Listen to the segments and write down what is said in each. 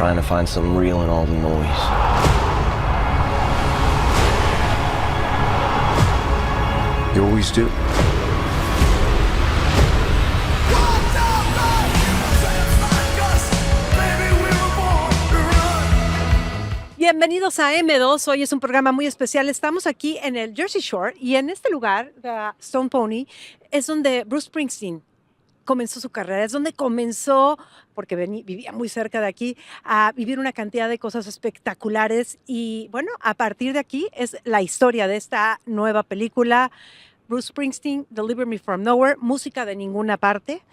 trying to find something real in all the noise. You always do. Bienvenidos a M2, hoy es un programa muy especial, estamos aquí en el Jersey Shore y en este lugar, Stone Pony, es donde Bruce Springsteen comenzó su carrera, es donde comenzó, porque vivía muy cerca de aquí, a vivir una cantidad de cosas espectaculares y bueno, a partir de aquí es la historia de esta nueva película, Bruce Springsteen, Deliver Me From Nowhere, música de ninguna parte,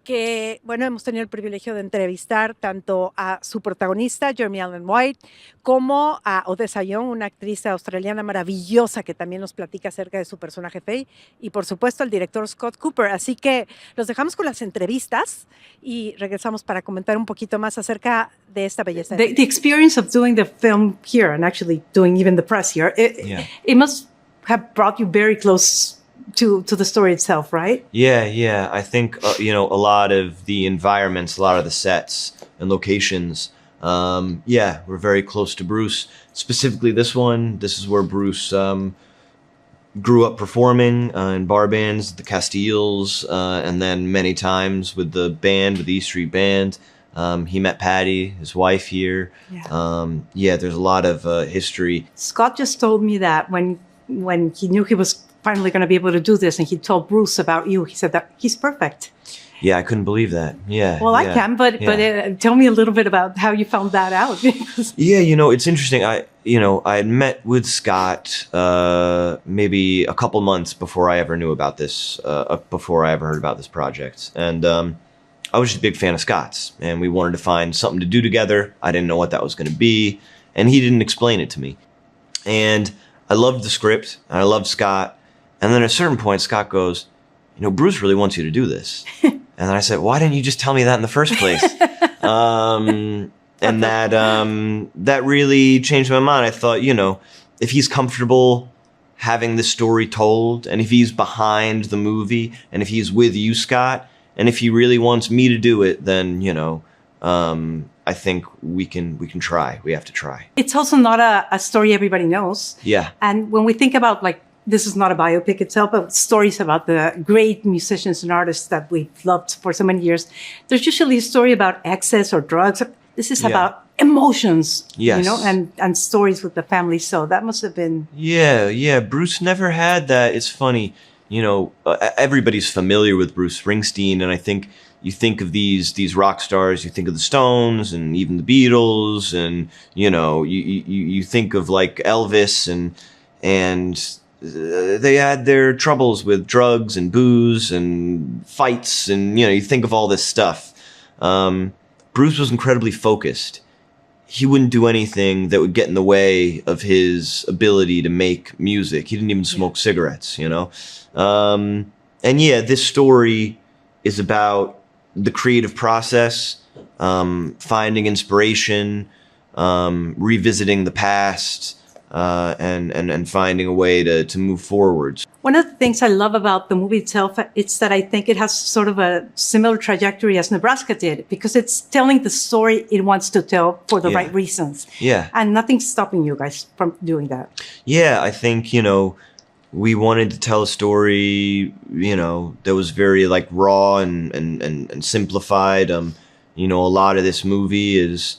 que, bueno, hemos tenido el privilegio de entrevistar tanto a su protagonista, Jeremy Allen White, como a Odessa Young, una actriz australiana maravillosa que también nos platica acerca de su personaje Faye, y por supuesto al director Scott Cooper. Así que los dejamos con las entrevistas y regresamos para comentar un poquito más acerca de esta belleza. The experience of doing the film here and actually doing even the press here, it must have brought you very close to the story itself, right? Yeah. I think, a lot of the environments, a lot of the sets and locations, we're very close to Bruce. Specifically this one, this is where Bruce grew up performing in bar bands, the Castiles, and then many times with the band, with the E Street Band. He met Patty, his wife here. There's a lot of history. Scott just told me that when he knew he was finally going to be able to do this, and he told Bruce about you. He said that he's perfect. Yeah, I couldn't believe that. Well, I can, but tell me a little bit about how you found that out. It's interesting. I had met with Scott maybe a couple months before I ever knew about this, before I ever heard about this project, and I was just a big fan of Scott's, and we wanted to find something to do together. I didn't know what that was going to be, and he didn't explain it to me, and I loved the script, and I loved Scott. And then at a certain point, Scott goes, Bruce really wants you to do this. And then I said, why didn't you just tell me that in the first place? And that really changed my mind. I thought, if he's comfortable having this story told, and if he's behind the movie, and if he's with you, Scott, and if he really wants me to do it, then, I think we can try. We have to try. It's also not a story everybody knows. Yeah. And when we think about, this is not a biopic itself, but stories about the great musicians and artists that we've loved for so many years, there's usually a story about excess or drugs. This is about emotions, yes. and stories with the family. So that must have been... Yeah. Bruce never had that. It's funny, everybody's familiar with Bruce Springsteen, and I think you think of these rock stars, you think of the Stones and even the Beatles, and, you think of like Elvis and they had their troubles with drugs and booze and fights, and you think of all this stuff. Bruce was incredibly focused. He wouldn't do anything that would get in the way of his ability to make music. He didn't even smoke cigarettes, this story is about the creative process, finding inspiration, revisiting the past, and finding a way to move forwards. One of the things I love about the movie itself, it's that I think it has sort of a similar trajectory as Nebraska did, because it's telling the story it wants to tell for the right reasons. Yeah. And nothing's stopping you guys from doing that. Yeah, I think, we wanted to tell a story, that was very raw and simplified. A lot of this movie is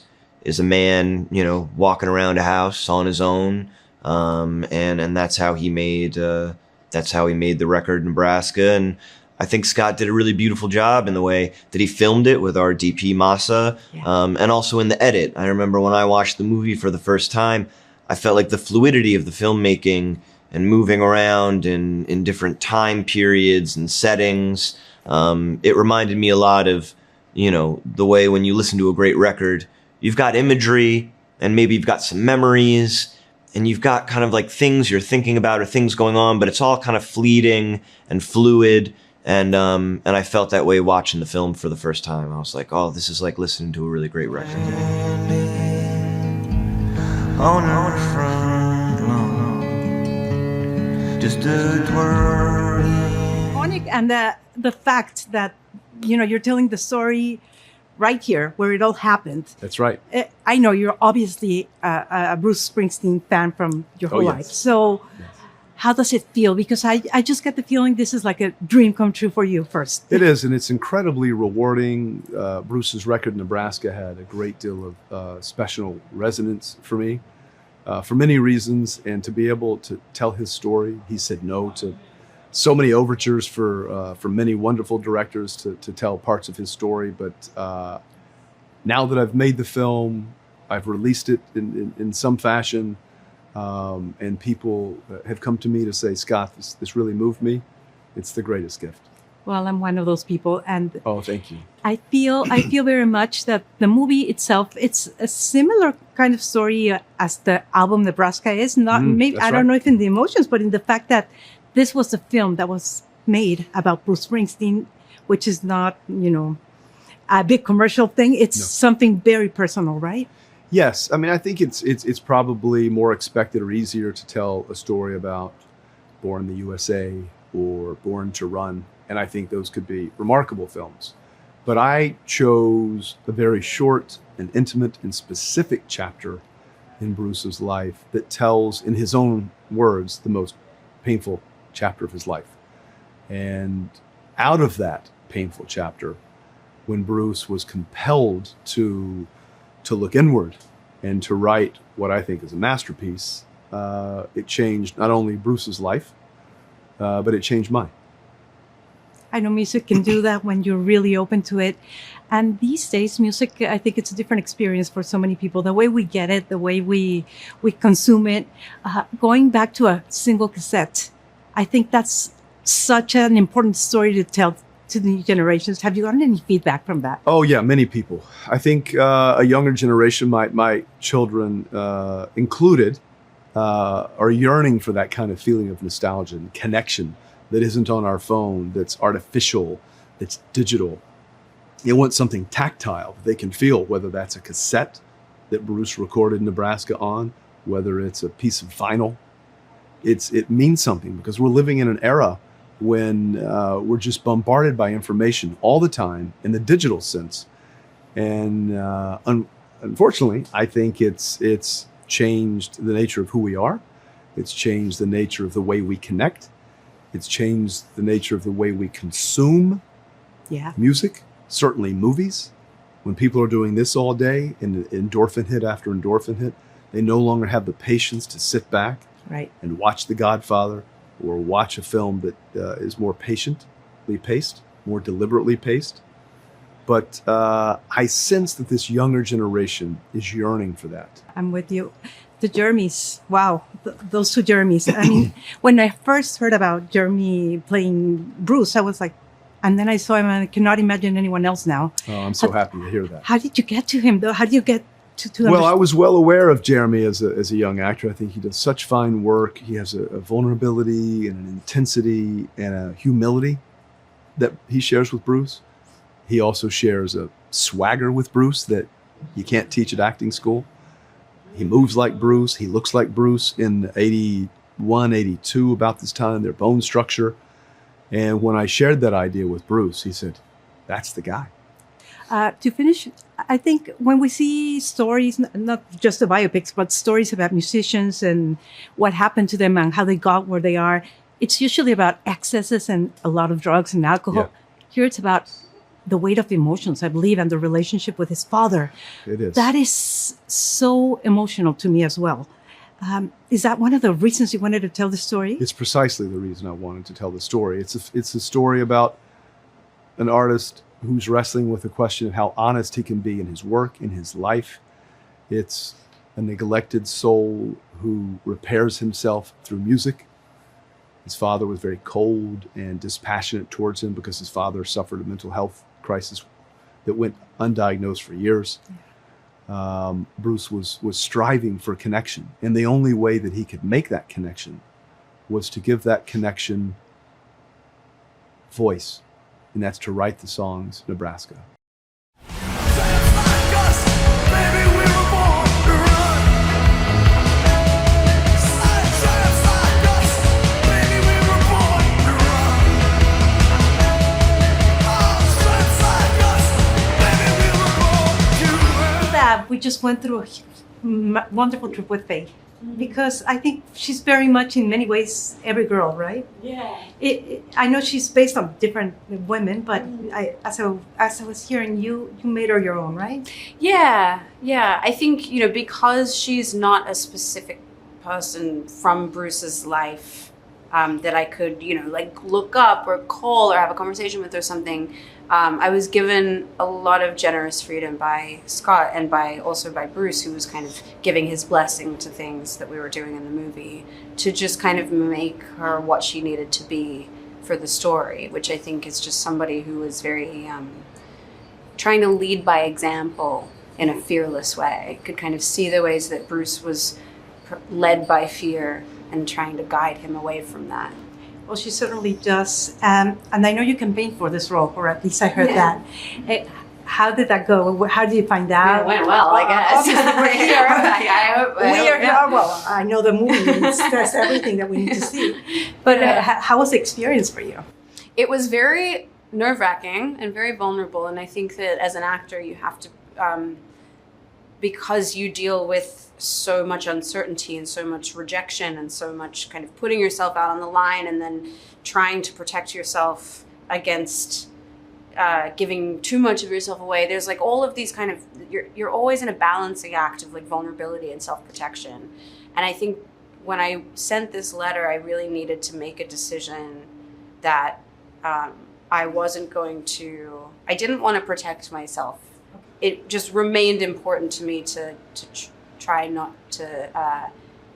a man, walking around a house on his own, and that's how he made the record Nebraska. And I think Scott did a really beautiful job in the way that he filmed it with our DP Masa, and also in the edit. I remember when I watched the movie for the first time, I felt like the fluidity of the filmmaking and moving around in different time periods and settings. It reminded me a lot of, the way when you listen to a great record, you've got imagery and maybe you've got some memories and you've got kind of things you're thinking about or things going on, but it's all kind of fleeting and fluid. And I felt that way watching the film for the first time. I was like, oh, this is like listening to a really great record. On our front lawn, just a twirling. And the fact that, you're telling the story right here where it all happened. That's right. I know you're obviously a Bruce Springsteen fan from your whole life. So how does it feel? Because I just get the feeling this is like a dream come true for you first. It is, and it's incredibly rewarding. Bruce's record, Nebraska, had a great deal of special resonance for me for many reasons. And to be able to tell his story, he said no to so many overtures for many wonderful directors to tell parts of his story. But now that I've made the film, I've released it in some fashion, and people have come to me to say, Scott, this really moved me. It's the greatest gift. Well, I'm one of those people, and oh, thank you. I feel very much that the movie itself, it's a similar kind of story as the album Nebraska is. Not maybe I don't know if in the emotions, but in the fact that this was a film that was made about Bruce Springsteen, which is not, a big commercial thing. It's something very personal, right? Yes. I mean, I think it's probably more expected or easier to tell a story about Born in the USA or Born to Run. And I think those could be remarkable films. But I chose a very short and intimate and specific chapter in Bruce's life that tells, in his own words, the most painful chapter of his life. And out of that painful chapter, when Bruce was compelled to look inward and to write what I think is a masterpiece, it changed not only Bruce's life, but it changed mine. I know music can do that when you're really open to it. And these days, music, I think it's a different experience for so many people. The way we get it, the way we consume it, going back to a single cassette, I think that's such an important story to tell to the new generations. Have you gotten any feedback from that? Oh, yeah, many people. I think a younger generation, my children included, are yearning for that kind of feeling of nostalgia and connection that isn't on our phone, that's artificial, that's digital. They want something tactile that they can feel, whether that's a cassette that Bruce recorded Nebraska on, whether it's a piece of vinyl. It means something because we're living in an era when we're just bombarded by information all the time in the digital sense. And unfortunately, I think it's changed the nature of who we are. It's changed the nature of the way we connect. It's changed the nature of the way we consume music, certainly movies. When people are doing this all day, and endorphin hit after endorphin hit, they no longer have the patience to sit back and watch The Godfather or watch a film that is more patiently paced, more deliberately paced. But I sense that this younger generation is yearning for that. I'm with you. The Jeremys, wow, those two Jeremys. I mean, when I first heard about Jeremy playing Bruce, I was like, and then I saw him and I cannot imagine anyone else now. Oh, I'm so happy to hear that. How did you get to him, though? How did you get to Well, I was well aware of Jeremy as a young actor. I think he does such fine work. He has a vulnerability and an intensity and a humility that he shares with Bruce. He also shares a swagger with Bruce that you can't teach at acting school. He moves like Bruce. He looks like Bruce in 81, 82, about this time, their bone structure. And when I shared that idea with Bruce, he said, that's the guy. To finish, I think when we see stories, not just the biopics, but stories about musicians and what happened to them and how they got where they are, it's usually about excesses and a lot of drugs and alcohol. Yeah. Here it's about the weight of emotions, I believe, and the relationship with his father. It is. That is so emotional to me as well. Is that one of the reasons you wanted to tell the story? It's precisely the reason I wanted to tell the story. It's a story about an artist who's wrestling with the question of how honest he can be in his work, in his life. It's a neglected soul who repairs himself through music. His father was very cold and dispassionate towards him because his father suffered a mental health crisis that went undiagnosed for years. Bruce was striving for connection, and the only way that he could make that connection was to give that connection voice, and that's to write the songs Nebraska. just went through a wonderful trip with Faith. Because I think she's very much, in many ways, every girl, right? Yeah. I know she's based on different women, but as I was hearing you made her your own, right? Yeah. I think, because she's not a specific person from Bruce's life that I could, look up or call or have a conversation with or something. I was given a lot of generous freedom by Scott and also by Bruce, who was kind of giving his blessing to things that we were doing in the movie to just kind of make her what she needed to be for the story, which I think is just somebody who was very trying to lead by example in a fearless way. Could kind of see the ways that Bruce was led by fear and trying to guide him away from that. Well, she certainly does. And I know you campaigned for this role, or at least I heard that. How did that go? How did you find out? It went well, I guess. Obviously, we're here. I hope. Well, I know the movie that's everything that we need to see. But how was the experience for you? It was very nerve-wracking and very vulnerable. And I think that as an actor, you have to, because you deal with so much uncertainty and so much rejection and so much kind of putting yourself out on the line and then trying to protect yourself against giving too much of yourself away. There's like all of these kind of, you're always in a balancing act of like vulnerability and self-protection. And I think when I sent this letter, I really needed to make a decision that I didn't want to protect myself. It just remained important to me to try not to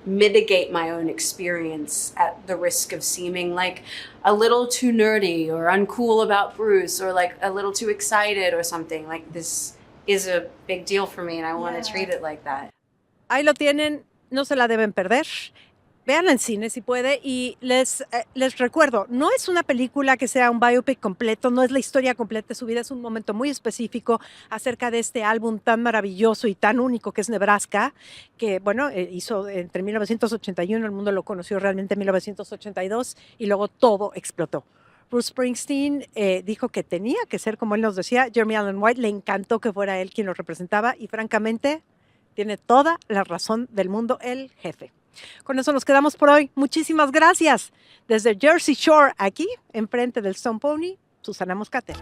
mitigate my own experience at the risk of seeming like a little too nerdy or uncool about Bruce or like a little too excited or something. Like, this is a big deal for me and I want to treat it like that. Ahí lo tienen, no se la deben perder. Véanla en cine si puede y les recuerdo, no es una película que sea un biopic completo, no es la historia completa de su vida, es un momento muy específico acerca de este álbum tan maravilloso y tan único que es Nebraska, que bueno, hizo entre 1981, el mundo lo conoció realmente en 1982 y luego todo explotó. Bruce Springsteen dijo que tenía que ser, como él nos decía, Jeremy Allen White, le encantó que fuera él quien lo representaba y francamente tiene toda la razón del mundo, el jefe. Con eso nos quedamos por hoy. Muchísimas gracias. Desde Jersey Shore, aquí, enfrente del Stone Pony, Susana Moscatel.